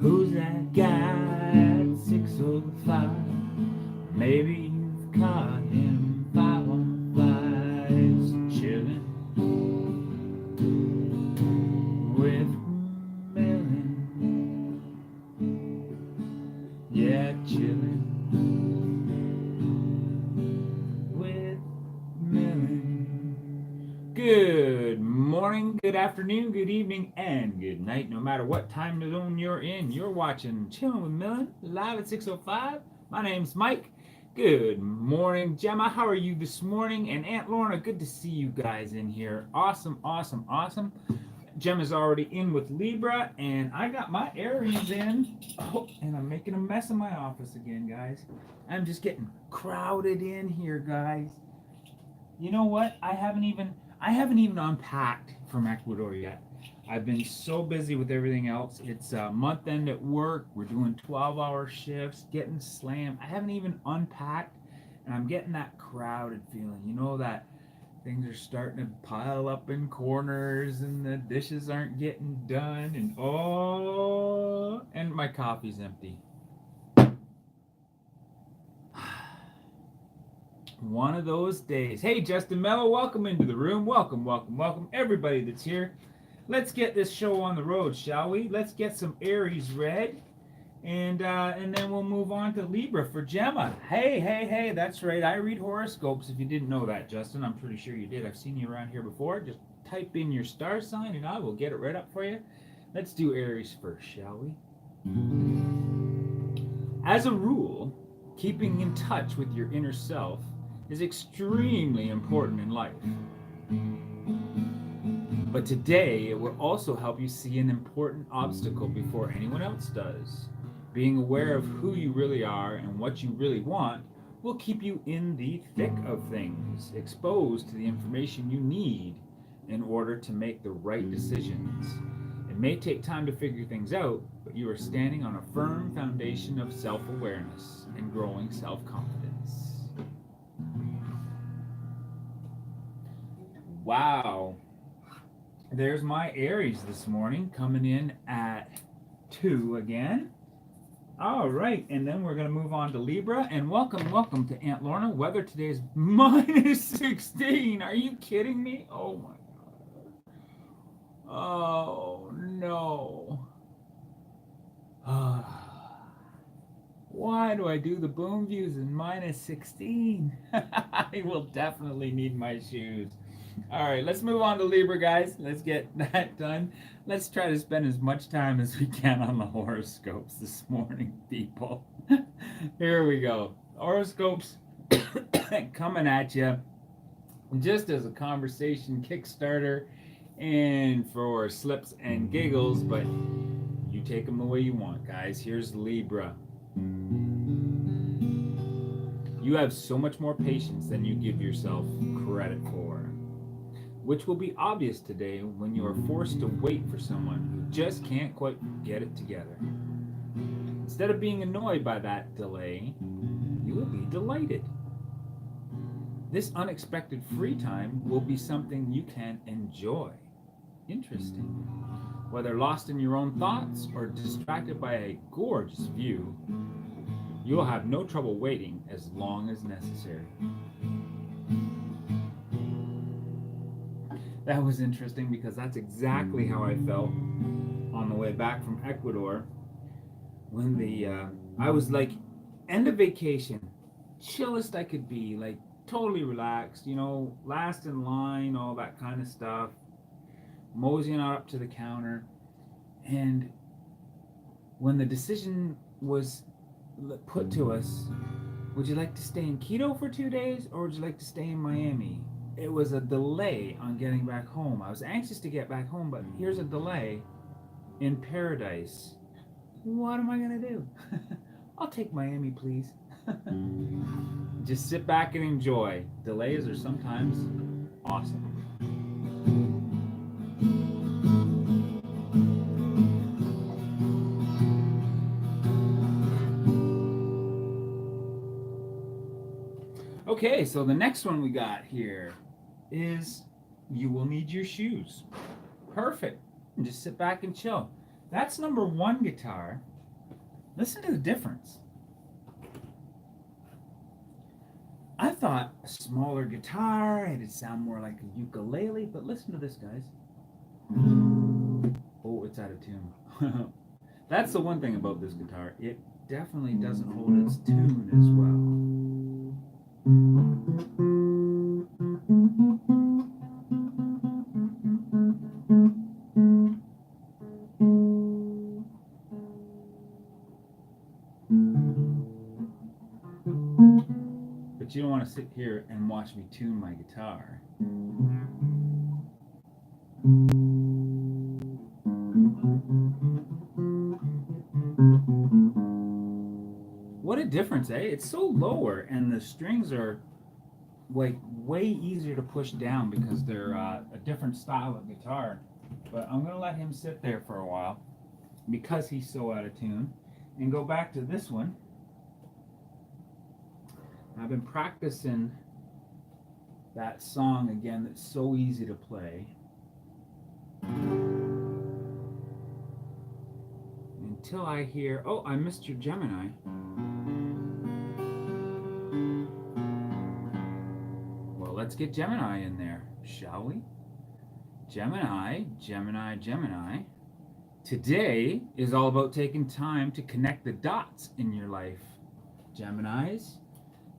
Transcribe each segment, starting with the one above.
Who's that guy at 605? Maybe you've caught him 515's chillin' with Melon. Yeah, chillin' with Melon. Good morning, good afternoon, good evening, and good night. No matter what time zone you're in, you're watching Chillin' with Melon live at 6:05. My name's Mike. Good morning, Gemma. How are you this morning? And Aunt Lorna, good to see you guys in here. Awesome, awesome, awesome. Gemma's already in with Libra, and I got my Aries in. Oh, and I'm making a mess of my office again, guys. I'm just getting crowded in here, guys. You know what? I haven't even unpacked from Ecuador yet. I've been so busy with everything else. It's a month end at work. We're doing 12-hour shifts, getting slammed. I haven't even unpacked, and I'm getting that crowded feeling. You know, that things are starting to pile up in corners, and the dishes aren't getting done, and my coffee's empty. One of those days. Hey, Justin Mello, welcome into the room. Welcome, welcome, welcome, everybody that's here. Let's get this show on the road, shall we? Let's get some Aries read, and then we'll move on to Libra for Gemma. Hey, that's right. I read horoscopes. If you didn't know that, Justin, I'm pretty sure you did. I've seen you around here before. Just type in your star sign, and I will get it right up for you. Let's do Aries first, shall we? As a rule, keeping in touch with your inner self is extremely important in life. But today, it will also help you see an important obstacle before anyone else does. Being aware of who you really are and what you really want will keep you in the thick of things, exposed to the information you need in order to make the right decisions. It may take time to figure things out, but you are standing on a firm foundation of self-awareness and growing self-confidence. Wow. There's my Aries this morning, coming in at 2 again. All right, and then we're going to move on to Libra. And welcome to Aunt Lorna. Weather today is minus 16. Are you kidding me? Oh, my God. Oh, no. Why do I do the boom views in minus 16? I will definitely need my shoes. All right, let's move on to Libra, guys. Let's get that done. Let's try to spend as much time as we can on the horoscopes this morning, people. Here we go. Horoscopes coming at you just as a conversation kickstarter and for slips and giggles, but you take them the way you want, guys. Here's Libra. You have so much more patience than you give yourself credit for, which will be obvious today when you are forced to wait for someone who just can't quite get it together. Instead of being annoyed by that delay, you will be delighted. This unexpected free time will be something you can enjoy. Interesting. Whether lost in your own thoughts or distracted by a gorgeous view, you will have no trouble waiting as long as necessary. That was interesting because that's exactly how I felt on the way back from Ecuador when I was like, end of vacation, chillest I could be, like totally relaxed, you know, last in line, all that kind of stuff, moseying on up to the counter. And when the decision was put to us, would you like to stay in Quito for 2 days or would you like to stay in Miami? It was a delay on getting back home. I was anxious to get back home, but here's a delay in paradise. What am I going to do? I'll take Miami, please. Just sit back and enjoy. Delays are sometimes awesome. Okay, so the next one we got here is you will need your shoes. Perfect. And just sit back and chill. That's number one guitar. Listen to the difference. I thought a smaller guitar, it'd sound more like a ukulele, but listen to this, guys. Oh, it's out of tune. That's the one thing about this guitar. It definitely doesn't hold its tune as well. But you don't want to sit here and watch me tune my guitar. What a difference, eh? It's so lower, and the strings are like way easier to push down because they're a different style of guitar. But I'm gonna let him sit there for a while because he's so out of tune, and go back to this one. I've been practicing that song again that's so easy to play. Until I hear, oh, I missed your Gemini. Well, let's get Gemini in there, shall we? Gemini, Gemini, Gemini. Today is all about taking time to connect the dots in your life. Geminis,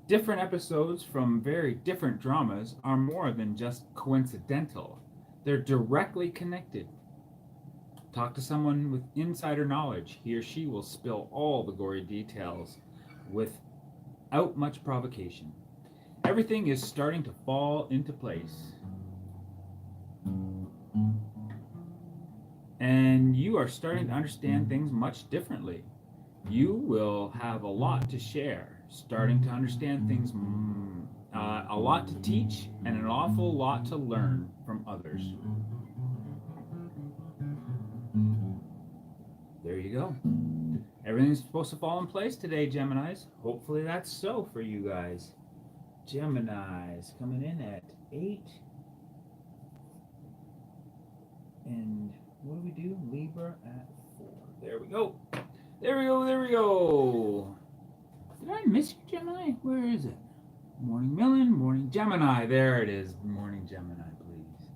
different episodes from very different dramas are more than just coincidental. They're directly connected. Talk to someone with insider knowledge. He or she will spill all the gory details without much provocation. Everything is starting to fall into place. And you are starting to understand things much differently. You will have a lot to share, starting to understand things, a lot to teach, and an awful lot to learn from others. There you go. Everything's supposed to fall in place today, Geminis. Hopefully that's so for you guys. Geminis coming in at 8. And what do we do? Libra at 4. There we go. There we go, there we go. Did I miss you, Gemini? Where is it? Morning Million, Morning Gemini. There it is. Morning Gemini, please.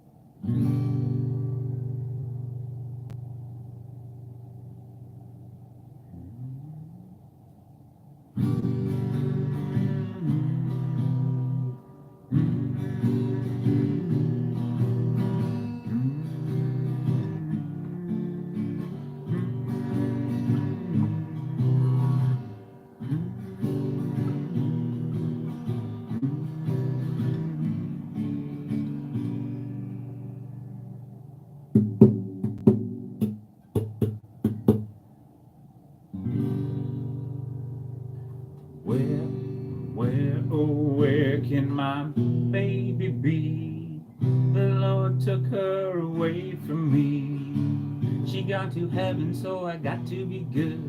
Where can my baby be? The Lord took her away from me. She got to heaven, so I got to be good,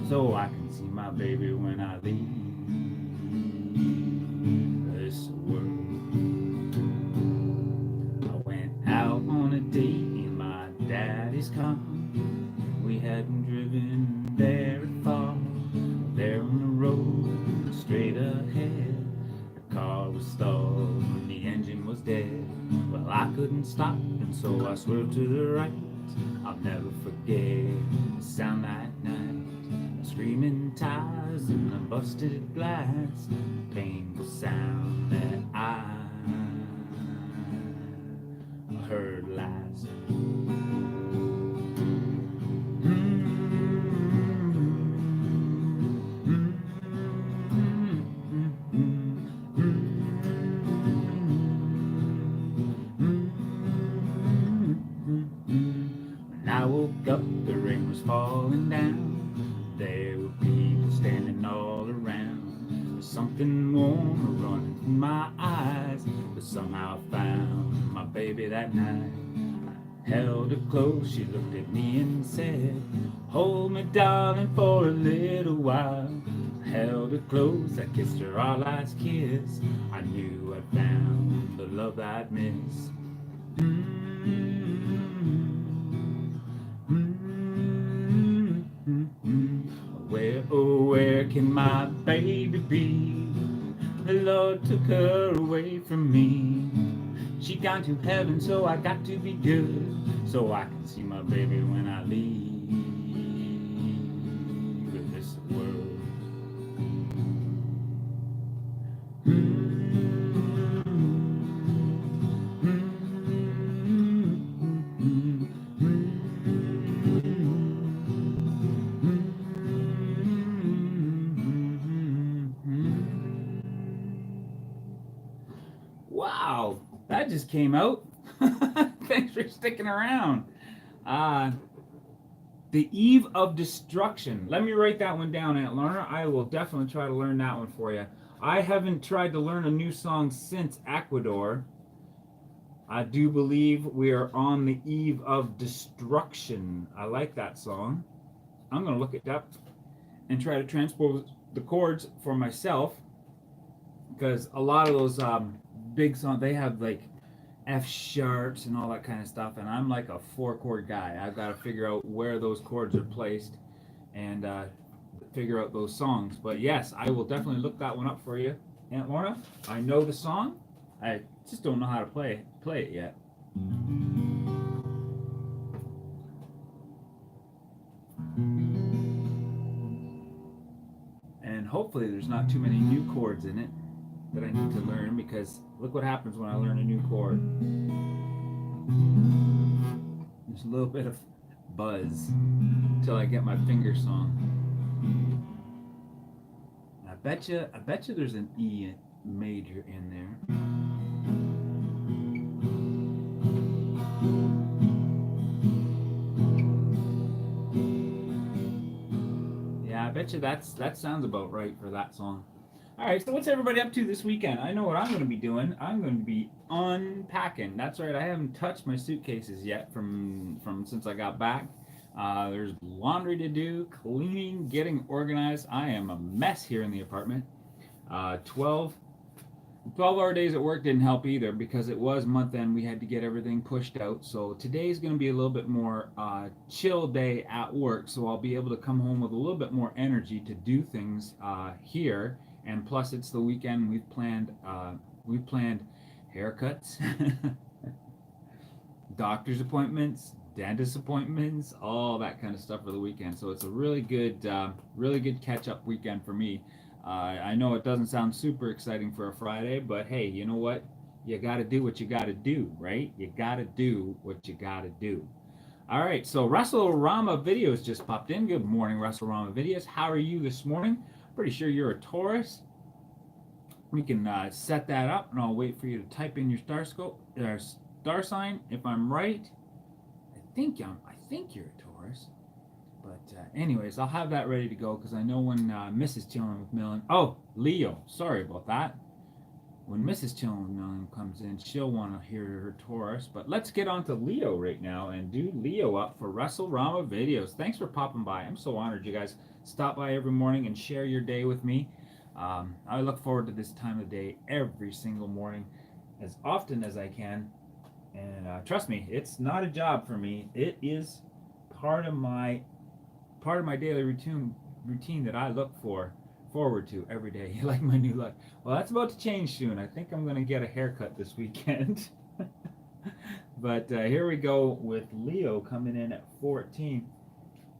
so I can see my baby when I leave this world. I went out on a date in my daddy's car. We hadn't driven very far. There on the road, straight ahead, the car was stalled and the engine was dead. Well, I couldn't stop, and so I swerved to the right. I'll never forget the sound that night, screaming tires and a busted glass, painful sound that I heard last. When I woke up, the rain was falling down. There were people standing something warm running through my eyes, but somehow I found my baby that night. I held her close, she looked at me and said, hold me darling for a little while. I held her close, I kissed her our last kiss. I knew I'd found the love I'd miss. Where, oh, where can my baby be? The Lord took her away from me. She gone to heaven, so I got to be good, so I can see my baby when I leave this world. Wow, that just came out. Thanks for sticking around. The Eve of Destruction. Let me write that one down, Aunt Lorna. I will definitely try to learn that one for you. I haven't tried to learn a new song since Ecuador. I do believe we are on the eve of destruction. I like that song. I'm going to look it up and try to transpose the chords for myself, because a lot of those big songs, they have like F sharps and all that kind of stuff, and I'm like a 4-chord guy. I've got to figure out where those chords are placed and figure out those songs. But yes, I will definitely look that one up for you, Aunt Lorna. I know the song, I just don't know how to play it yet. And hopefully there's not too many new chords in it that I need to learn, because look what happens when I learn a new chord. There's a little bit of buzz until I get my finger song. I bet you there's an E major in there. Yeah, I bet you that sounds about right for that song. All right, so what's everybody up to this weekend? I know what I'm going to be doing. I'm going to be unpacking. That's right. I haven't touched my suitcases yet from since I got back. There's laundry to do, cleaning, getting organized. I am a mess here in the apartment. 12-hour days at work didn't help either, because it was month end. We had to get everything pushed out. So today's going to be a little bit more chill day at work. So I'll be able to come home with a little bit more energy to do things here. And plus, it's the weekend. We've planned haircuts, doctor's appointments, dentist appointments, all that kind of stuff for the weekend. So it's a really good catch-up weekend for me. I know it doesn't sound super exciting for a Friday, but hey, you know what? You got to do what you got to do, right? You got to do what you got to do. All right, so Russell Rama Videos just popped in. Good morning, Russell Rama Videos. How are you this morning? Pretty sure you're a Taurus. We can set that up, and I'll wait for you to type in your star sign. If I'm right, I think you're a Taurus. But anyways, I'll have that ready to go, because I know when Mrs. Chillin' with Millen. Oh, Leo. Sorry about that. When Mrs. Chillin' with Millen comes in, she'll want to hear her Taurus. But let's get on to Leo right now and do Leo up for Russell Rama Videos. Thanks for popping by. I'm so honored you guys stop by every morning and share your day with me. I look forward to this time of day every single morning, as often as I can. And trust me, it's not a job for me. It is part of my daily routine that I look forward to every day. Like my new look. Well, that's about to change soon. I think I'm going to get a haircut this weekend. But here we go with Leo coming in at 14.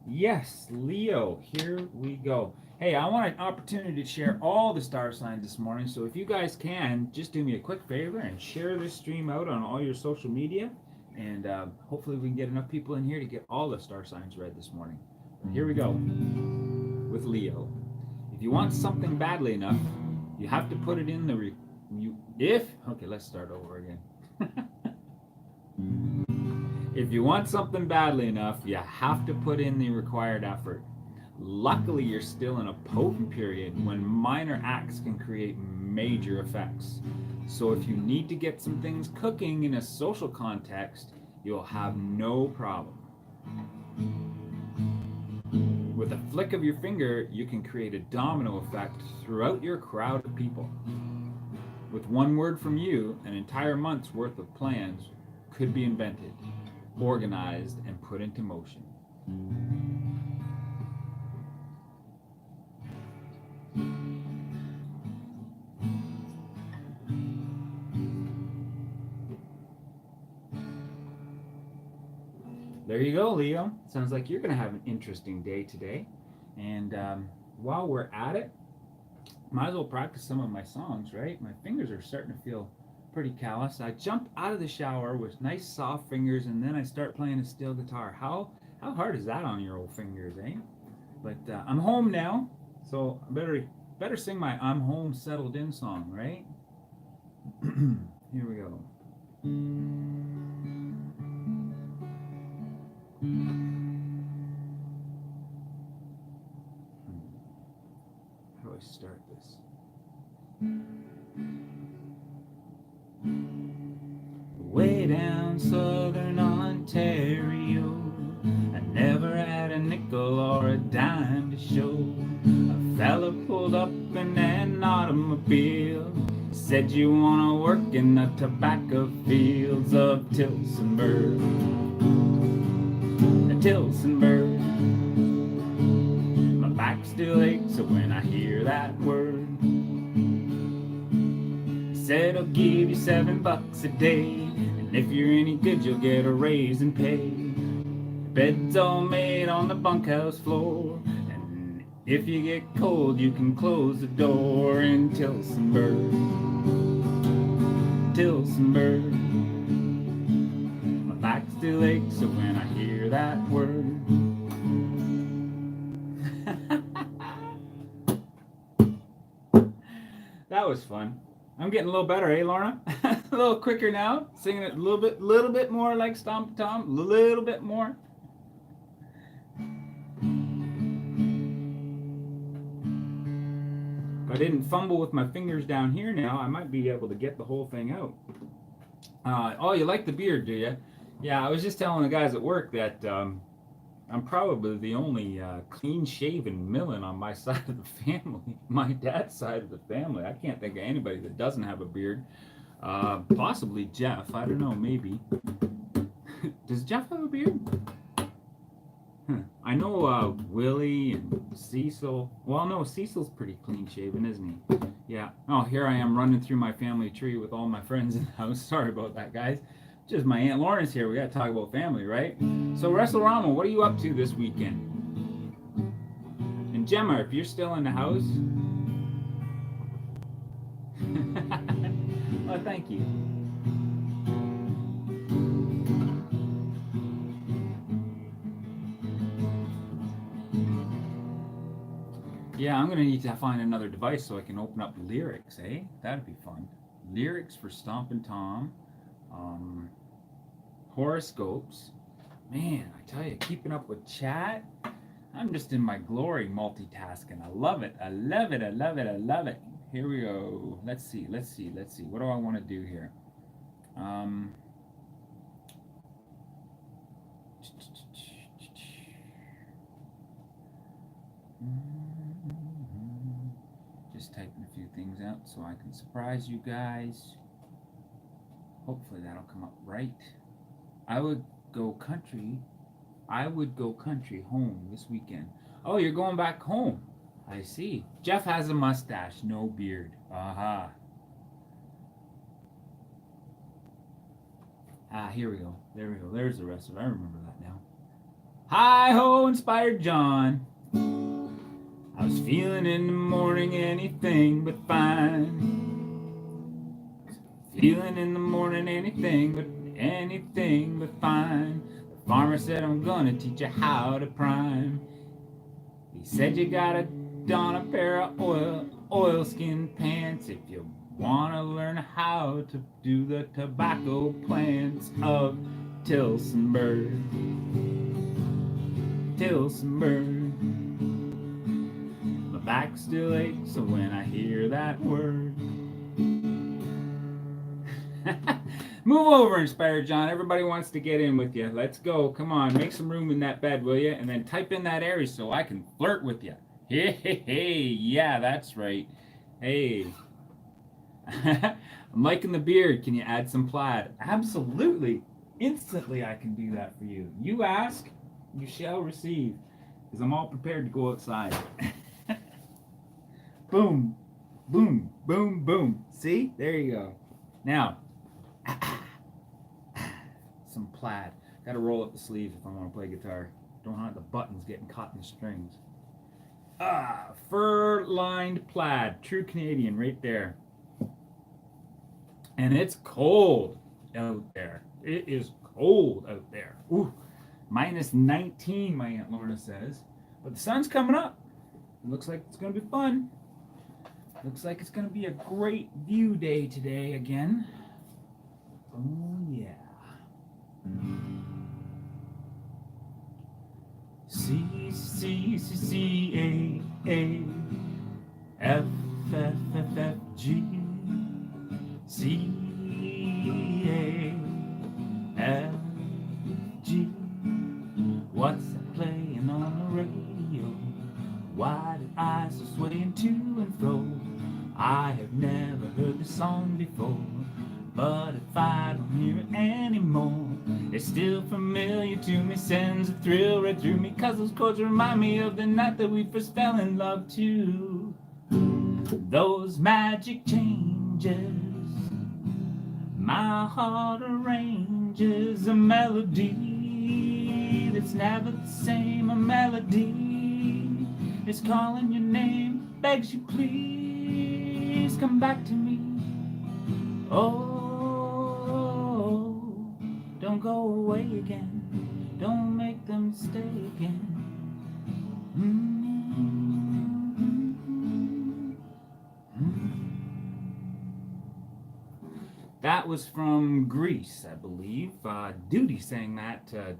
Yes, Leo, here we go. Hey, I want an opportunity to share all the star signs this morning, so if you guys can, just do me a quick favor and share this stream out on all your social media, and hopefully we can get enough people in here to get all the star signs read this morning. But here we go with Leo. If you want something badly enough, you have to put it in the okay, let's start over again. If you want something badly enough, you have to put in the required effort. Luckily, you're still in a potent period when minor acts can create major effects. So if you need to get some things cooking in a social context, you'll have no problem. With a flick of your finger, you can create a domino effect throughout your crowd of people. With one word from you, an entire month's worth of plans could be invented, organized, and put into motion. There you go, Leo. Sounds like you're going to have an interesting day today. And while we're at it, might as well practice some of my songs, right? My fingers are starting to feel pretty callous. I jump out of the shower with nice soft fingers, and then I start playing a steel guitar. How hard is that on your old fingers, eh? But I'm home now, so I better sing my "I'm Home, Settled In" song, right? Here we go. How do I start this? Way down southern Ontario, I never had a nickel or a dime to show. A fella pulled up in an automobile, said, "You wanna work in the tobacco fields of Tillsonburg?" Tillsonburg. My back still aches when I hear that word. He said, "I'll give you $7 a day, and if you're any good, you'll get a raise in pay. Bed's all made on the bunkhouse floor, and if you get cold, you can close the door in Tillsonburg." Tillsonburg. My back still aches when I hear that word. That was fun. I'm getting a little better, eh, Lorna? A little quicker now, singing it a little bit more like Stomp Tom, a little bit more. If I didn't fumble with my fingers down here now, I might be able to get the whole thing out. Oh, you like the beard, do you? Yeah, I was just telling the guys at work that I'm probably the only clean-shaven Millen on my side of the family, my dad's side of the family. I can't think of anybody that doesn't have a beard. Possibly Jeff. I don't know, maybe. Does Jeff have a beard? I know Willie and Cecil. Well, no, Cecil's pretty clean-shaven, isn't he? Yeah. Oh, here I am running through my family tree with all my friends in the house. Sorry about that, guys. Just my Aunt Lauren's here. We got to talk about family, right? So, Wrestle-Rama, what are you up to this weekend? And Gemma, if you're still in the house... Well, thank you. Yeah, I'm going to need to find another device so I can open up lyrics, eh? That'd be fun. Lyrics for Stompin' Tom. Horoscopes. Man, I tell you, keeping up with chat. I'm just in my glory multitasking. I love it. I love it. I love it. I love it. Here we go. Let's see. What do I want to do here? Just typing a few things out so I can surprise you guys. Hopefully that'll come up right. I would go country home this weekend. Oh, you're going back home. I see. Jeff has a mustache, no beard. Aha. Here we go. There we go. There's the rest of it. I remember that now. Hi-ho, inspired John. I was feeling in the morning anything but fine. Feeling in the morning anything but fine. The farmer said, "I'm gonna teach you how to prime." He said, "You gotta don a pair of oilskin pants if you wanna learn how to do the tobacco plants of Tillsonburg." Tillsonburg. back still aches when I hear that word. Move over, Inspired John. Everybody wants to get in with you. Let's go. Come on, make some room in that bed, will you? And then type in that Aries so I can flirt with you. Hey, hey, hey. Yeah, that's right. Hey. I'm liking the beard. Can you add some plaid? Absolutely. Instantly, I can do that for you. You ask, you shall receive. Because I'm all prepared to go outside. Boom, boom, boom, boom. See? There you go. Now, some plaid. Got to roll up the sleeves if I want to play guitar. Don't want the buttons getting caught in the strings. Fur-lined plaid. True Canadian right there. And it's cold out there. It is cold out there. Ooh, minus 19, my Aunt Lorna says. But the sun's coming up. It looks like it's going to be fun. Looks like it's going to be a great view day today again. Oh, yeah. C, C, C, C, A, A, F, F, F, F, G, C, A, F, G. What's that playing on the radio? Why did I so swaying to and fro? I have never heard this song before, but if I don't hear it anymore, it's still familiar to me, sends a thrill right through me, 'cause those chords remind me of the night that we first fell in love too. Those magic changes, my heart arranges a melody that's never the same, a melody is calling your name, begs you please come back to me. Oh, don't go away again, don't make the mistake again. That was from Greece, I believe. Duty sang that to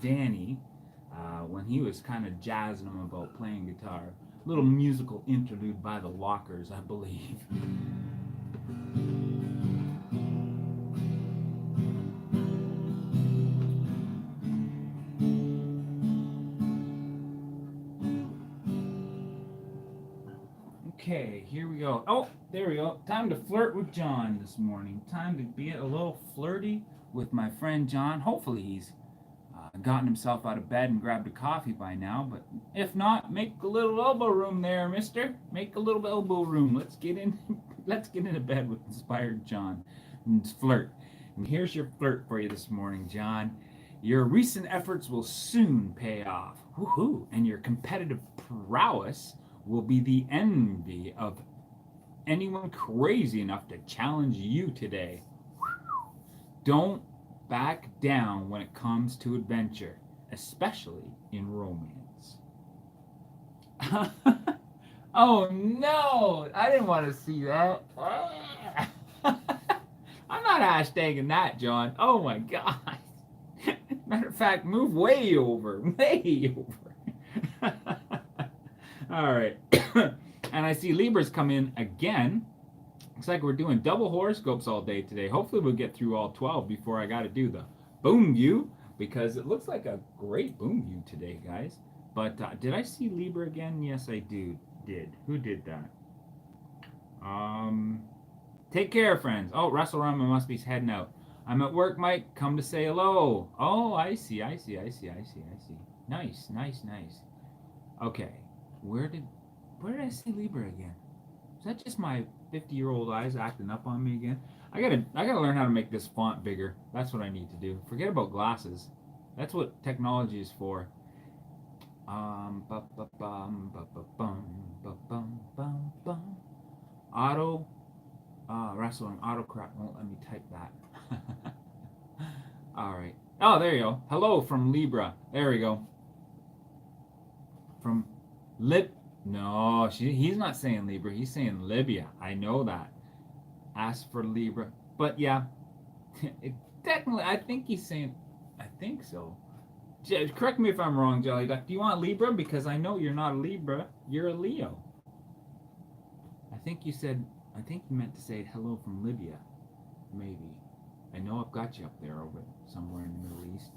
Danny when he was kind of jazzing him about playing guitar. Little musical interlude by the Walkers, I believe. Okay, here we go. Oh, there we go. Time to flirt with John this morning. Time to be a little flirty with my friend John. Hopefully he's gotten himself out of bed and grabbed a coffee by now, but if not, make a little elbow room there, mister. Make a little elbow room. Let's get into bed with Inspired John and flirt. And here's your flirt for you this morning, John. Your recent efforts will soon pay off. Woohoo! And your competitive prowess will be the envy of anyone crazy enough to challenge you today. Don't back down when it comes to adventure, especially in romance. Oh no, I didn't want to see that. I'm not hashtagging that, John. Oh my God. Matter of fact, move way over. All right. And I see Libra's come in again. Looks like we're doing double horoscopes all day today. Hopefully we'll get through all 12 before I got to do the boom view, because it looks like a great boom view today, guys. But did I see Libra again? Yes, I did. Who did that? Take care, friends. Oh, Russell Rama must be heading out. I'm at work, Mike. Come to say hello. Oh, I see. Nice. Okay. Where did I see Libra again? Is that just my 50-year-old eyes acting up on me again? I gotta learn how to make this font bigger. That's what I need to do. Forget about glasses. That's what technology is for. Auto wrestling autocorrect won't let me type that. All right. Oh, there you go. Hello from Libra. There we go. From No, he's not saying Libra. He's saying Libya. I know that. Ask for Libra. But yeah, technically, I think he's saying, I think so. Correct me if I'm wrong, Jelly Duck. Do you want Libra? Because I know you're not a Libra. You're a Leo. I think you meant to say hello from Libya. Maybe. I know I've got you up there over somewhere in the Middle East.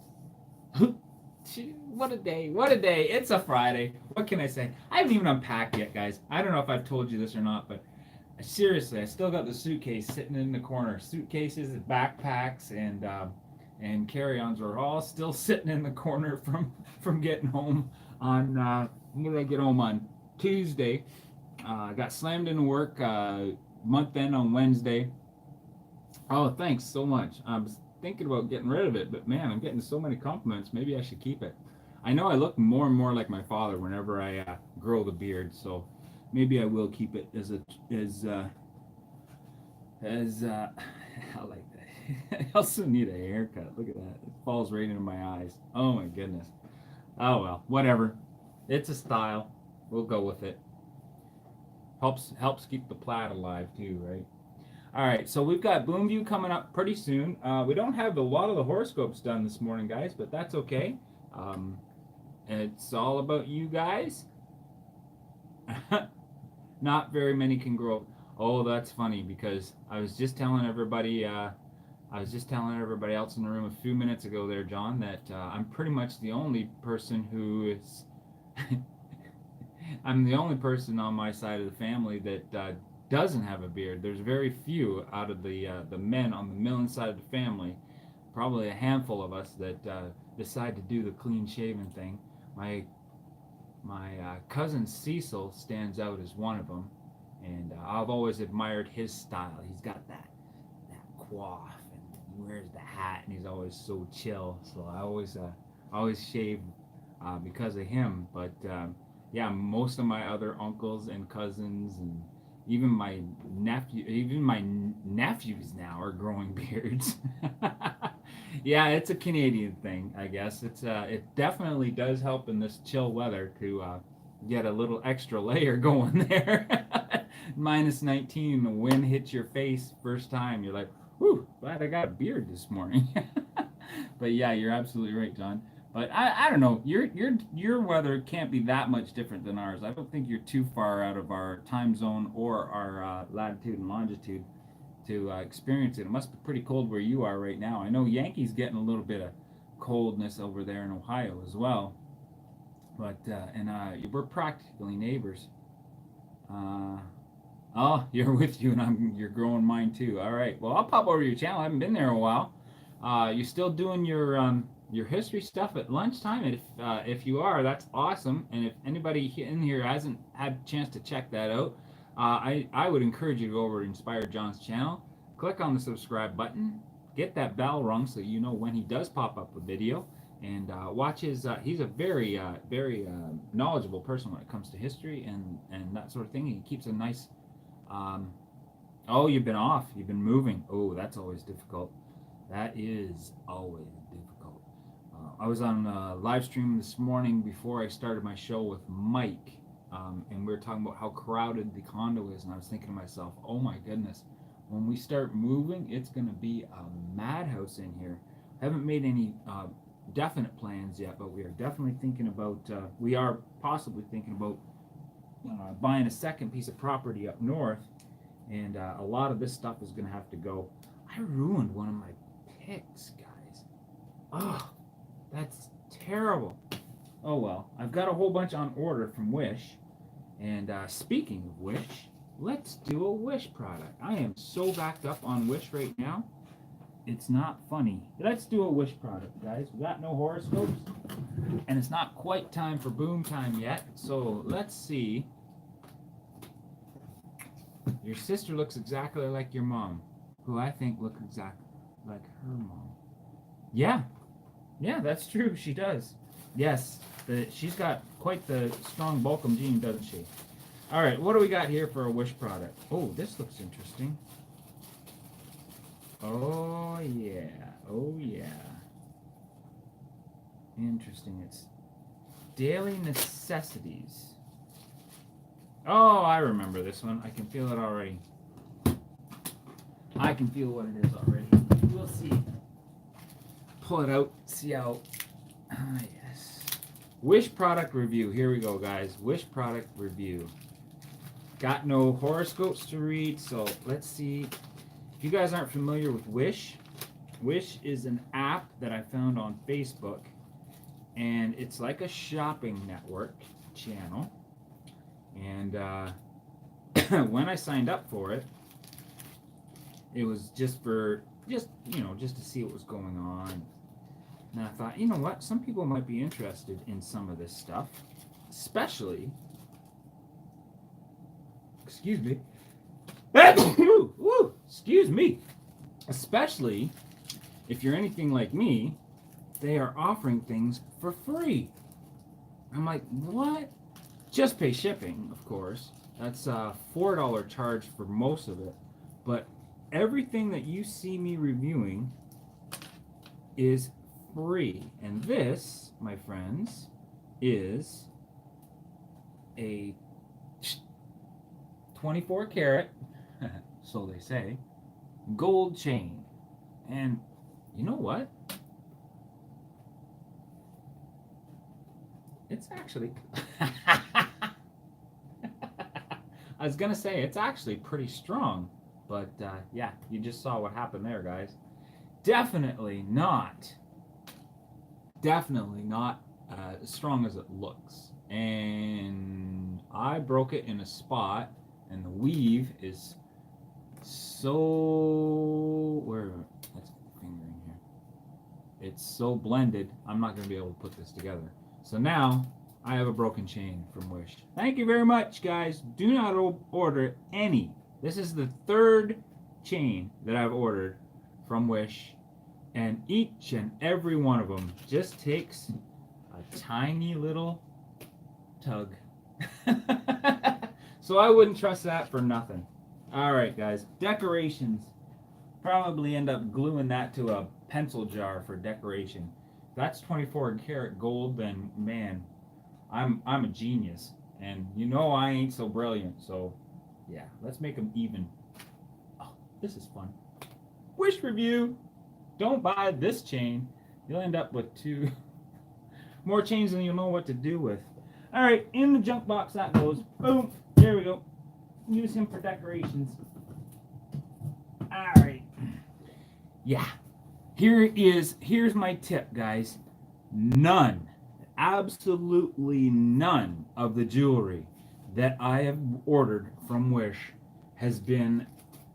What a day. What a day. It's a Friday. What can I say? I haven't even unpacked yet, guys. I don't know if I've told you this or not, but seriously, I still got the suitcase sitting in the corner. Suitcases, backpacks, and carry-ons are all still sitting in the corner from getting home on, when did I get home on? Tuesday. Got slammed into work month end on Wednesday. Oh, thanks so much. I was thinking about getting rid of it, but man, I'm getting so many compliments. Maybe I should keep it. I know I look more and more like my father whenever I grow the beard, so maybe I will keep it as I like that. I also need a haircut. Look at that. It falls right into my eyes. Oh my goodness. Oh well, whatever. It's a style. We'll go with it. Helps keep the plaid alive too, right? All right, so we've got Boom View coming up pretty soon. We don't have a lot of the horoscopes done this morning, guys, but that's okay. It's all about you guys. Not very many can grow. Oh, that's funny because I was just telling everybody else in the room a few minutes ago there, John, that I'm pretty much the only person who is. I'm the only person on my side of the family that doesn't have a beard. There's very few out of the men on the Millen side of the family, probably a handful of us that decide to do the clean shaven thing. My cousin Cecil stands out as one of them, and I've always admired his style. He's got that coif, and he wears the hat, and he's always so chill. So I always shave because of him. But yeah, most of my other uncles and cousins and even my nephews now are growing beards. Yeah, it's a Canadian thing, I guess. It definitely does help in this chill weather to get a little extra layer going there. Minus 19, the wind hits your face first time. You're like, whew, glad I got a beard this morning. But yeah, you're absolutely right, John. But I don't know. Your weather can't be that much different than ours. I don't think you're too far out of our time zone or our latitude and longitude to experience it. It must be pretty cold where you are right now. I know Yankee's getting a little bit of coldness over there in Ohio as well. But we're practically neighbors. Oh, you're with you, and you're growing mine too. All right. Well, I'll pop over to your channel. I haven't been there in a while. You're still doing your history stuff at lunchtime, and if you are, that's awesome. And if anybody in here hasn't had a chance to check that out, I would encourage you to go over to Inspired John's channel, click on the subscribe button, get that bell rung so you know when he does pop up a video, and watch his. He's a very knowledgeable person when it comes to history and that sort of thing. He keeps a nice. Oh, you've been off. You've been moving. Oh, that's always difficult. That is always difficult. I was on a live stream this morning before I started my show with Mike, and we were talking about how crowded the condo is, and I was thinking to myself, oh my goodness, when we start moving, it's going to be a madhouse in here. I haven't made any definite plans yet, but we are definitely thinking about, we are possibly thinking about buying a second piece of property up north, and a lot of this stuff is going to have to go. I ruined one of my picks, guys. Oh, that's terrible. Oh well, I've got a whole bunch on order from Wish, and speaking of Wish, let's do a Wish product. I am so backed up on Wish right now, it's not funny. Let's do a Wish product, guys. We got no horoscopes, and it's not quite time for boom time yet, so let's see. Your sister looks exactly like your mom, who I think looks exactly like her mom. Yeah, that's true. She does. Yes, she's got quite the strong Bulkham gene, doesn't she? All right, what do we got here for a Wish product? Oh, this looks interesting. Oh yeah. Interesting. It's daily necessities. Oh, I remember this one. I can feel it already. I can feel what it is already. We'll see. Pull it out, see how Yes. Wish product review. Here we go, guys. Wish product review. Got no horoscopes to read, so let's see. If you guys aren't familiar with Wish, Wish is an app that I found on Facebook, and it's like a shopping network channel. And when I signed up for it, it was just to see what was going on. And I thought, you know what, some people might be interested in some of this stuff, especially, excuse me, excuse me, especially if you're anything like me, they are offering things for free. I'm like, what? Just pay shipping, of course. That's a $4 charge for most of it. But everything that you see me reviewing is free. And this, my friends, is a 24 karat, so they say, gold chain. And you know what? It's actually I was gonna say it's actually pretty strong, but yeah, you just saw what happened there, guys. Definitely not as strong as it looks. And I broke it in a spot, and the weave is so let's get the finger in here. It's so blended, I'm not gonna be able to put this together. So now I have a broken chain from Wish. Thank you very much, guys. Do not order any. This is the third chain that I've ordered from Wish, and each and every one of them just takes a tiny little tug. So I wouldn't trust that for nothing. All right, guys. Decorations. Probably end up gluing that to a pencil jar for decoration. If that's 24 karat gold, then man, I'm a genius, and you know I ain't so brilliant. So yeah, let's make them even. Oh, this is fun. Wish review. Don't buy this chain. You'll end up with 2 more chains than you'll know what to do with. All right, in the junk box that goes. Boom. There we go. Use him for decorations. All right. Yeah. Here's my tip, guys. Absolutely none of the jewelry that I have ordered from Wish has been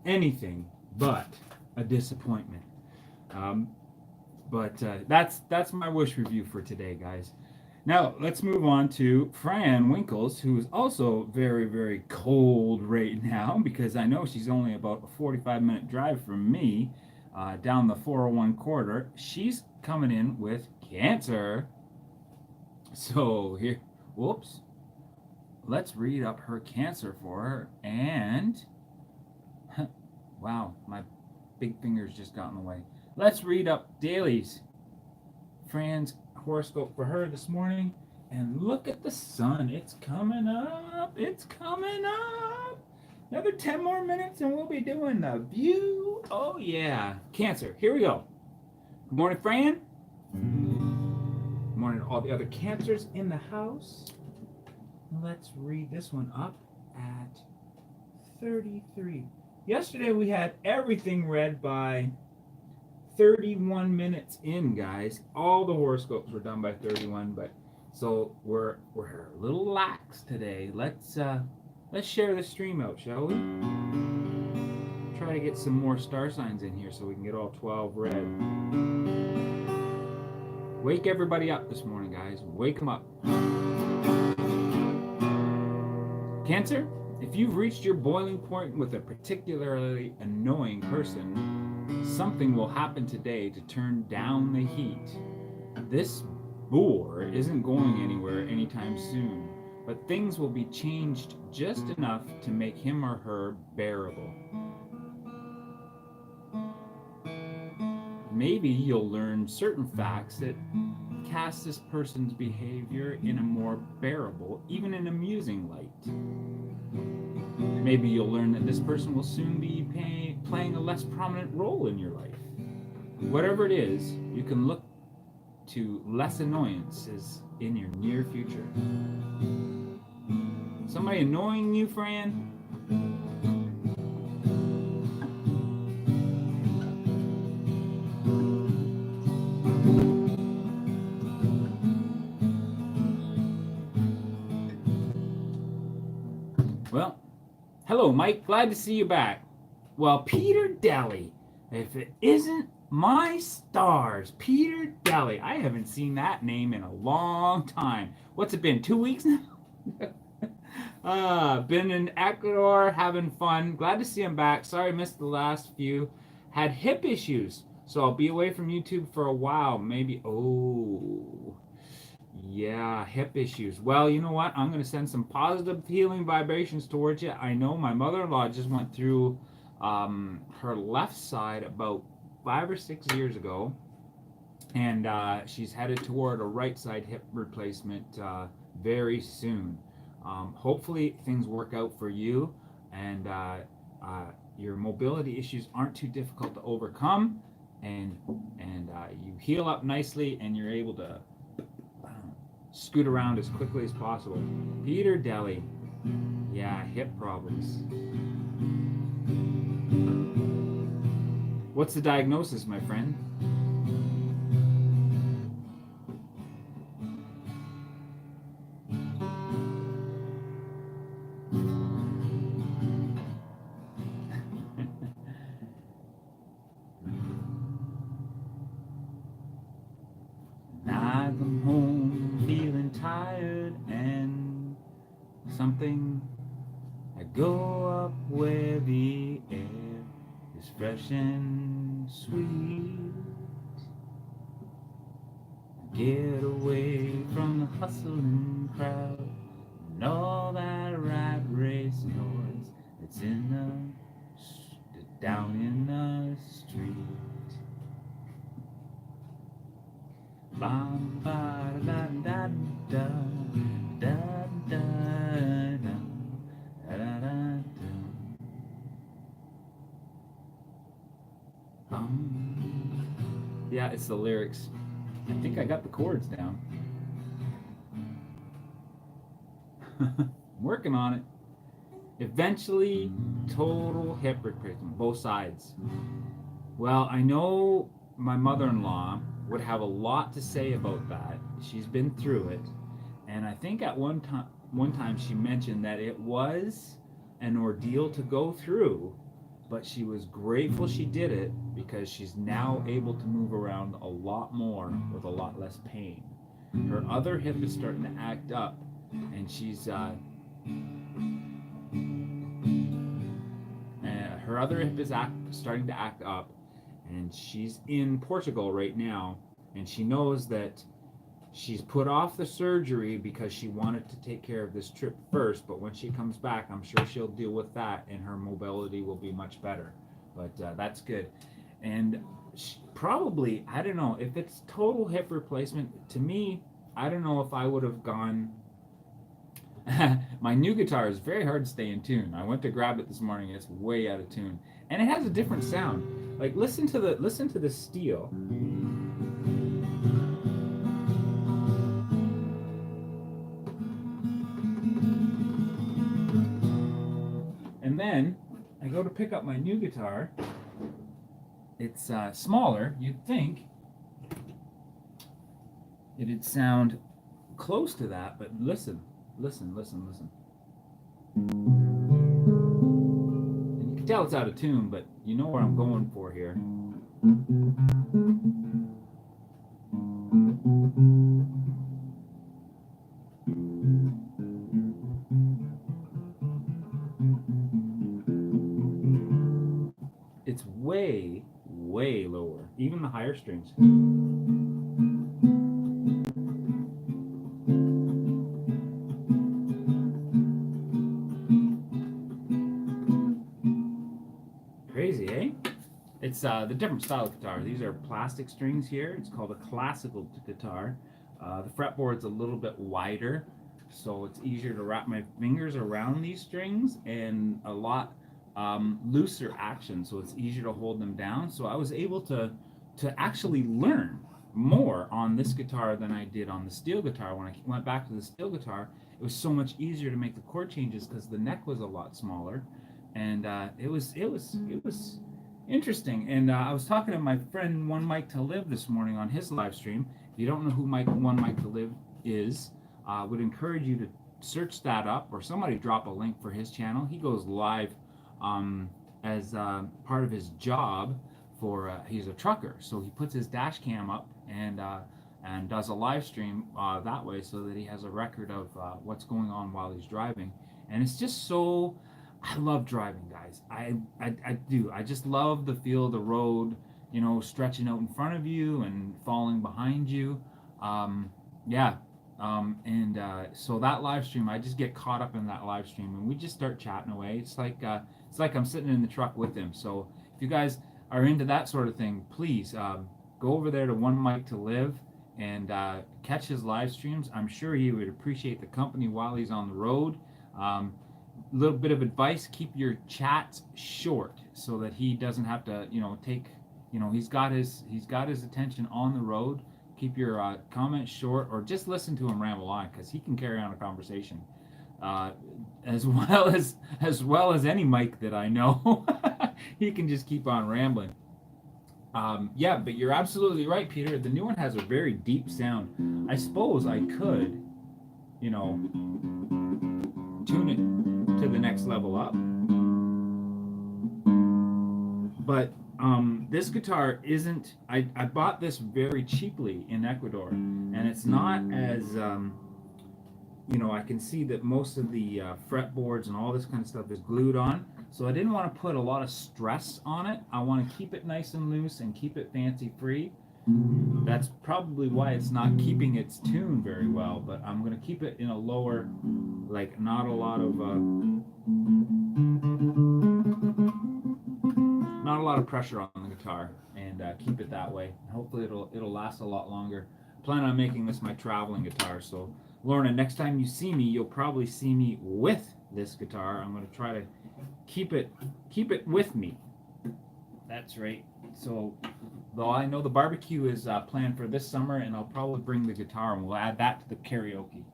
anything but a disappointment. But that's my Wish review for today, guys. Now let's move on to Fran Winkles, who is also very, very cold right now, because I know she's only about a 45-minute drive from me, down the 401 corridor. She's coming in with Cancer. So here, whoops. Let's read up her Cancer for her. And wow, my big fingers just got in the way. Let's read up dailies. Fran's horoscope for her this morning. And look at the sun. It's coming up. It's coming up. Another 10 more minutes and we'll be doing the view. Oh yeah. Cancer. Here we go. Good morning, Fran. Good morning to all the other Cancers in the house. Let's read this one up at 33. Yesterday we had everything read by 31 minutes in, guys. All the horoscopes were done by 31, but so we're a little lax today. Let's share the stream out, shall we? Try to get some more star signs in here so we can get all 12 read. Wake everybody up this morning, guys. Wake them up. Cancer, if you've reached your boiling point with a particularly annoying person, something will happen today to turn down the heat. This bore isn't going anywhere anytime soon, but things will be changed just enough to make him or her bearable. Maybe you'll learn certain facts that cast this person's behavior in a more bearable, even an amusing light. Maybe you'll learn that this person will soon be playing a less prominent role in your life. Whatever it is, you can look to less annoyances in your near future. Somebody annoying you, Fran? Well, hello, Mike. Glad to see you back. Well, Peter Daly. If it isn't my stars, Peter Daly. I haven't seen that name in a long time. What's it been, 2 weeks now? Been in Ecuador, having fun. Glad to see him back. Sorry I missed the last few. Had hip issues, so I'll be away from YouTube for a while. Maybe, yeah, hip issues. Well, you know what? I'm going to send some positive healing vibrations towards you. I know my mother-in-law just went through her left side about 5 or 6 years ago, and she's headed toward a right side hip replacement very soon. Hopefully things work out for you, and your mobility issues aren't too difficult to overcome, and you heal up nicely, and you're able to scoot around as quickly as possible. Peter Daly. Yeah, hip problems. What's the diagnosis, my friend? I come home feeling tired and something. I go up where the air is fresh and sweet. Get away from the hustling crowd and all that rat race noise that's down in the street. Bam, ba, da, da, da, da, da, da, da, da, da, da. Yeah, it's the lyrics. I think I got the chords down. I'm working on it. Eventually, total hip replacement, both sides. Well, I know my mother-in-law would have a lot to say about that. She's been through it, and I think at one time she mentioned that it was an ordeal to go through, but she was grateful she did it because she's now able to move around a lot more with a lot less pain. Her other hip is starting to act up, and she's her other hip is starting to act up, and she's in Portugal right now, and she knows that she's put off the surgery because she wanted to take care of this trip first, but when she comes back, I'm sure she'll deal with that, and her mobility will be much better. But that's good. And probably, I don't know, if it's total hip replacement, to me, I don't know if I would have gone... My new guitar is very hard to stay in tune. I went to grab it this morning, it's way out of tune. And it has a different sound. Like, listen to the steel. And then I go to pick up my new guitar. It's smaller. You'd think it'd sound close to that, but listen. And you can tell it's out of tune, but you know where I'm going for here. It's way, way lower, even the higher strings. Crazy, eh? It's the different style of guitar. These are plastic strings here. It's called a classical guitar. The fretboard's a little bit wider, so it's easier to wrap my fingers around these strings, and a lot looser action, so it's easier to hold them down. So I was able to actually learn more on this guitar than I did on the steel guitar. When I went back to the steel guitar, it was so much easier to make the chord changes because the neck was a lot smaller, and it was interesting. And I was talking to my friend One Mic to Live this morning on his live stream. If you don't know who One Mic to Live is, I would encourage you to search that up, or somebody drop a link for his channel. He goes live as part of his job for he's a trucker, so he puts his dash cam up and does a live stream that way, so that he has a record of what's going on while he's driving. And it's just so, I love driving, guys. I do. I just love the feel of the road, you know, stretching out in front of you and falling behind you. Yeah. So that live stream, I just get caught up in that live stream, and we just start chatting away. It's like I'm sitting in the truck with him. So if you guys are into that sort of thing, please go over there to One Mic to Live and catch his live streams. I'm sure he would appreciate the company while he's on the road. Little bit of advice: keep your chats short so that he doesn't have to, take, he's got his attention on the road. Keep your comments short, or just listen to him ramble on, because he can carry on a conversation as well as any mic that I know. He can just keep on rambling. Yeah, but you're absolutely right, Peter. The new one has a very deep sound. I suppose I could, tune it to the next level up. But this guitar isn't, I bought this very cheaply in Ecuador, and it's not as, I can see that most of the fretboards and all this kind of stuff is glued on. So I didn't want to put a lot of stress on it. I want to keep it nice and loose and keep it fancy free. That's probably why it's not keeping its tune very well, but I'm going to keep it in a lower, like not a lot of pressure on the guitar, and keep it that way. Hopefully it'll last a lot longer. I plan on making this my traveling guitar. So Lorna, next time you see me, you'll probably see me with this guitar. I'm going to try to keep it with me. That's right. So though I know the barbecue is planned for this summer, and I'll probably bring the guitar and we'll add that to the karaoke.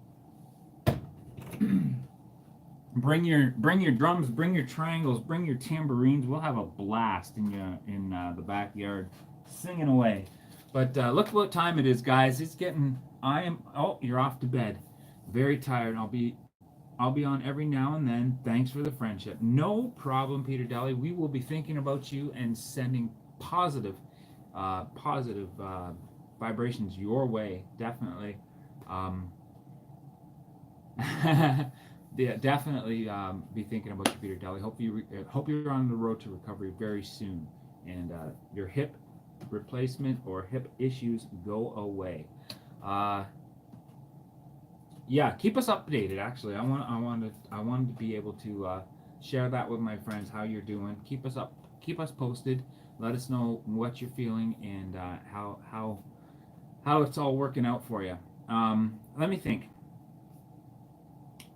Bring your drums, bring your triangles, bring your tambourines. We'll have a blast in the backyard, singing away. But look what time it is, guys. It's getting. Oh, you're off to bed. Very tired. I'll be on every now and then. Thanks for the friendship. No problem, Peter Daly. We will be thinking about you and sending positive vibrations your way. Definitely. Yeah, definitely be thinking about you, Peter Daly. Hope you're on the road to recovery very soon, and your hip replacement or hip issues go away. Yeah, keep us updated. Actually, I wanted to be able to share that with my friends, how you're doing. Keep us posted. Let us know what you're feeling and how it's all working out for you. Let me think.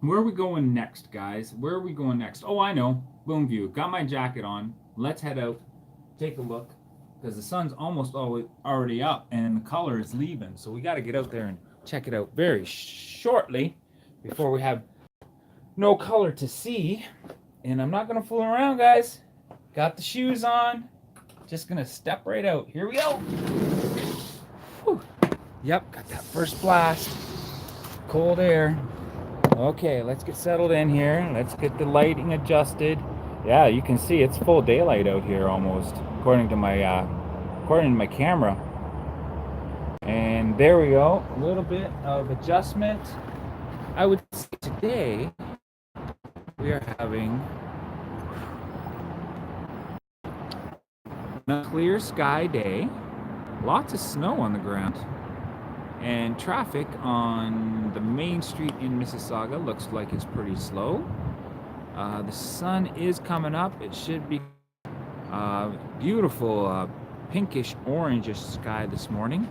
Where are we going next, guys? Where are we going next? Oh, I know. Boom view. Got my jacket on. Let's head out. Take a look, because the sun's almost already up and the color is leaving. So we got to get out there and check it out very shortly before we have no color to see. And I'm not going to fool around, guys. Got the shoes on. Just going to step right out. Here we go. Whew. Yep, got that first blast. Cold air. Okay, let's get settled in here. Let's get the lighting adjusted. Yeah, you can see it's full daylight out here almost, according to my camera. And there we go. A little bit of adjustment. I would say today we are having a clear sky day. Lots of snow on the ground. And traffic on the main street in Mississauga looks like it's pretty slow. The sun is coming up. It should be beautiful pinkish orangish sky this morning.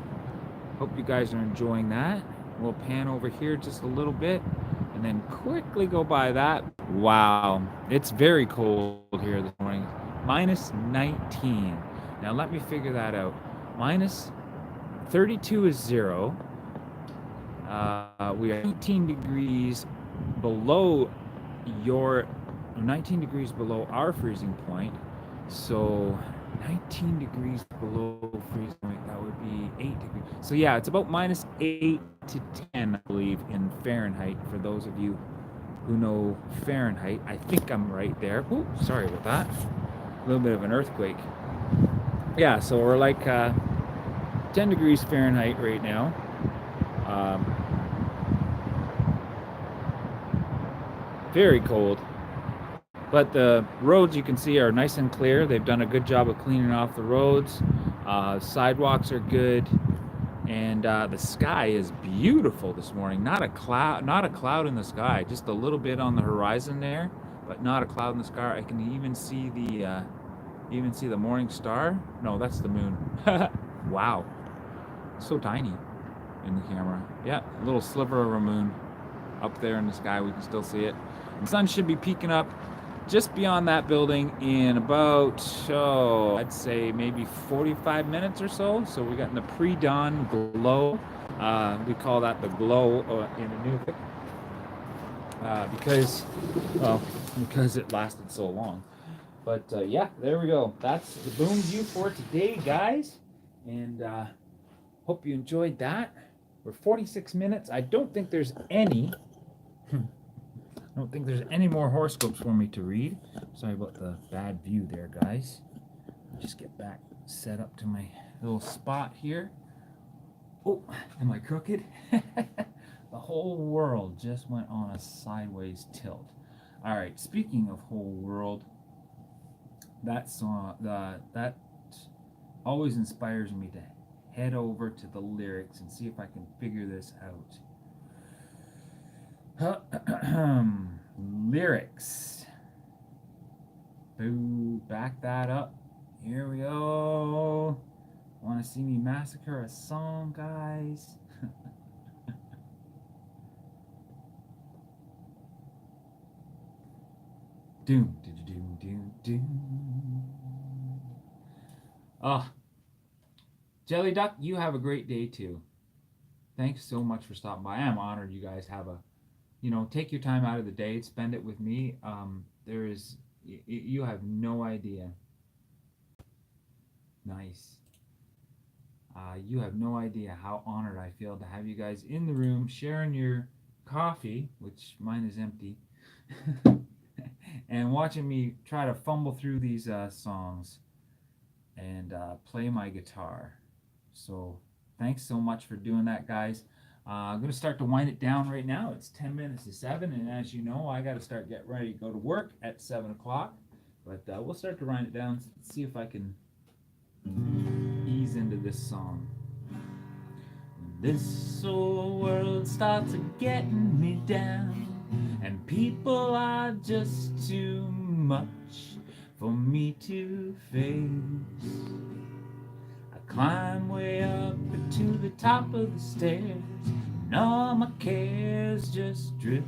Hope you guys are enjoying that. We'll pan over here just a little bit and then quickly go by that. Wow, it's very cold here this morning. Minus 19. Now let me figure that out. Minus 32 is 0. We are 19 degrees below 19 degrees below our freezing point. So 19 degrees below freezing point, that would be 8 degrees. So yeah, it's about minus 8 to 10, I believe, in Fahrenheit, for those of you who know Fahrenheit. I think I'm right there. Ooh, sorry about that. A little bit of an earthquake. Yeah, so we're like 10 degrees Fahrenheit right now. Very cold. But the roads, you can see, are nice and clear. They've done a good job of cleaning off the roads. Sidewalks are good. And the sky is beautiful this morning. Not a cloud in the sky, just a little bit on the horizon there, but not a cloud in the sky. I can even see the morning star. No, that's the moon. Wow, so tiny in the camera. Yeah, a little sliver of a moon up there in the sky. We can still see it. The sun should be peeking up just beyond that building in about, I'd say maybe 45 minutes or so. So we got in the pre-dawn glow. We call that the glow in Inuvik, because it lasted so long. But yeah, there we go. That's the boom view for today, guys. And hope you enjoyed that. We're 46 minutes. I don't think there's any more horoscopes for me to read. Sorry about the bad view there, guys. Just get back set up to my little spot here. Oh, am I crooked? The whole world just went on a sideways tilt. All right, speaking of whole world, that song, that always inspires me to head over to the lyrics and see if I can figure this out. Lyrics. Boo, back that up. Here we go. Want to see me massacre a song, guys? Doom, doom, doom, doom, doom. Ah, Jelly Duck, you have a great day too. Thanks so much for stopping by. I am honored you guys have take your time out of the day, spend it with me. You have no idea. Nice. You have no idea how honored I feel to have you guys in the room sharing your coffee, which mine is empty, and watching me try to fumble through these songs and play my guitar. So thanks so much for doing that, guys. I'm going to start to wind it down right now. It's 10 minutes to 7, and as you know, I got to start getting ready to go to work at 7 o'clock. But we'll start to wind it down, see if I can ease into this song. This whole world starts getting me down, and people are just too much for me to face. Climb way up to the top of the stairs, and all my cares just drift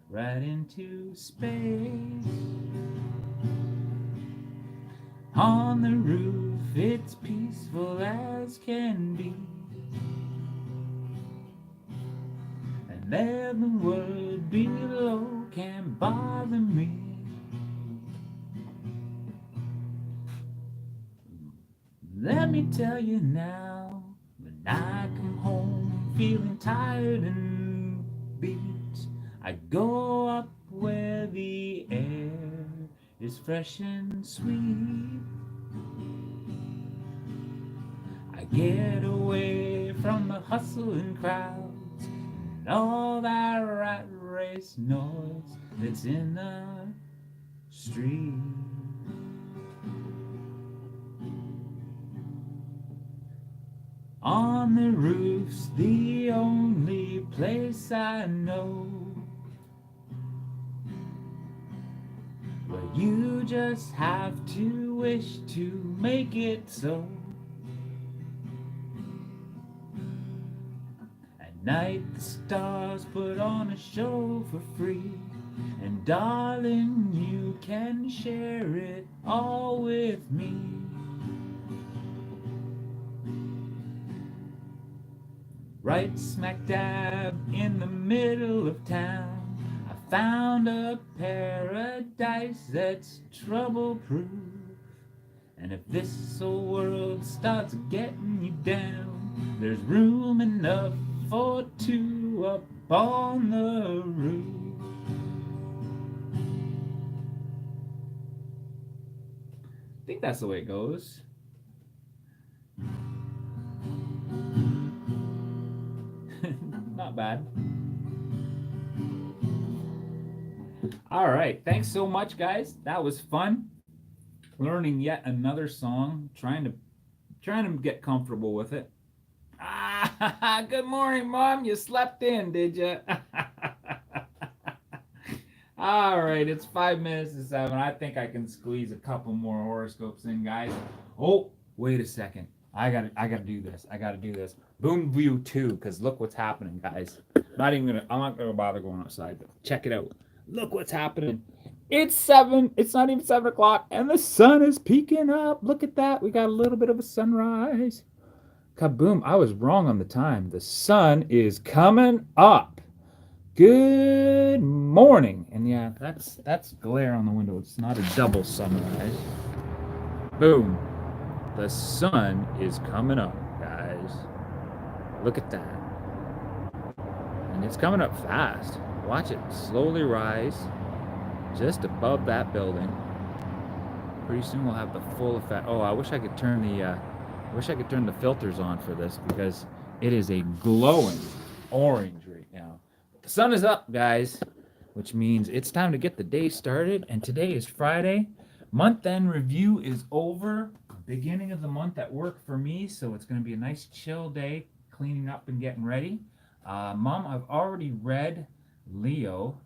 right into space. On the roof, it's peaceful as can be, and there the world below can't bother me. Let me tell you now, when I come home feeling tired and beat, I go up where the air is fresh and sweet. I get away from the hustling crowds and all that rat race noise that's in the street. On the roof's the only place I know where you just have to wish to make it so. At night the stars put on a show for free, and darling, you can share it all with me. right smack dab in the middle of town. I found a paradise that's trouble-proof. And if this old world starts getting you down, there's room enough for two up on the roof. I think that's the way it goes. Not bad. All right. Thanks so much, guys. That was fun. Learning yet another song. Trying to get comfortable with it. Ah, good morning, Mom. You slept in, did you? All right. It's 5 minutes to 7. I think I can squeeze a couple more horoscopes in, guys. Oh, wait a second. I gotta do this. I gotta do this. Boom view 2, because look what's happening, guys. I'm not gonna bother going outside, but check it out. Look what's happening. It's 7. It's not even 7 o'clock, and the sun is peeking up. Look at that. We got a little bit of a sunrise. Kaboom. I was wrong on the time. The sun is coming up. Good morning. And yeah, that's glare on the window. It's not a double sunrise. Boom. The sun is coming up, guys. Look at that. And it's coming up fast. Watch it slowly rise just above that building. Pretty soon we'll have the full effect. Oh, I wish I could turn the filters on for this, because it is a glowing orange right now. The sun is up, guys, which means it's time to get the day started. And today is Friday. Month-end review is over. Beginning of the month at work for me, so it's going to be a nice chill day, cleaning up and getting ready. Mom, I've already read Leo,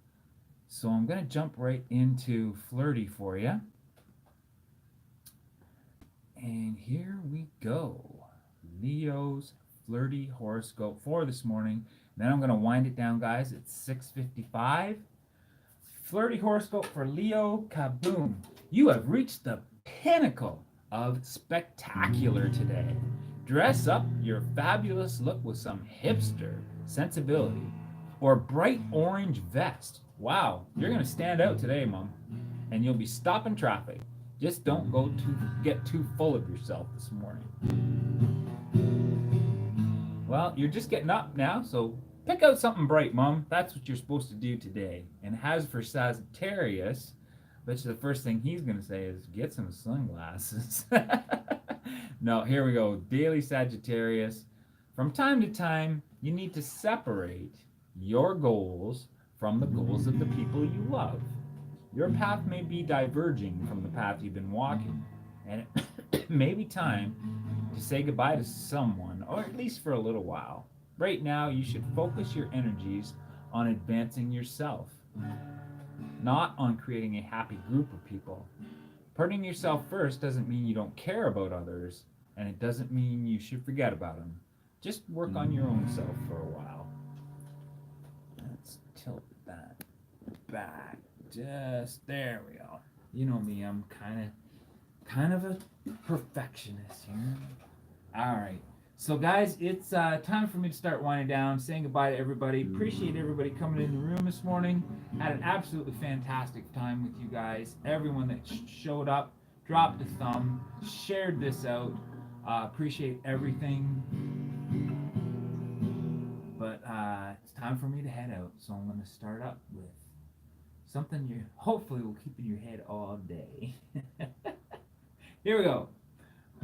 so I'm going to jump right into Flirty for you. And here we go. Leo's Flirty horoscope for this morning. Then I'm going to wind it down, guys. It's 6:55. Flirty horoscope for Leo. Kaboom. You have reached the pinnacle of spectacular today. Dress up your fabulous look with some hipster sensibility or bright orange vest. Wow, you're gonna stand out today, Mom, and you'll be stopping traffic. Just don't get too full of yourself this morning. Well, you're just getting up now, so pick out something bright, Mom. That's what you're supposed to do today. And as for Sagittarius, I bet you the first thing he's going to say is, get some sunglasses. No, here we go. Daily Sagittarius. From time to time, you need to separate your goals from the goals of the people you love. Your path may be diverging from the path you've been walking, and it may be time to say goodbye to someone, or at least for a little while. Right now, you should focus your energies on advancing yourself, not on creating a happy group of people. Putting yourself first doesn't mean you don't care about others, and it doesn't mean you should forget about them. Just work on your own self for a while. Let's tilt that back. Just there we go. You know me, I'm kind of a perfectionist here. All right. So guys, it's time for me to start winding down, saying goodbye to everybody. Appreciate everybody coming in the room this morning. Had an absolutely fantastic time with you guys. Everyone that showed up, dropped a thumb, shared this out. Appreciate everything. But it's time for me to head out. So I'm going to start up with something you hopefully will keep in your head all day. Here we go.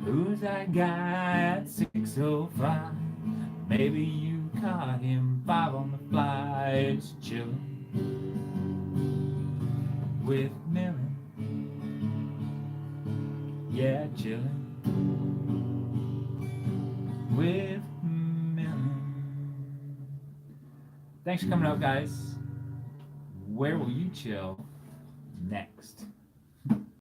Who's that guy at 6:05? Maybe you caught him 5 on the fly. It's chillin' with Millen. Yeah, chillin' with Millen. Thanks for coming out, guys. Where will you chill next?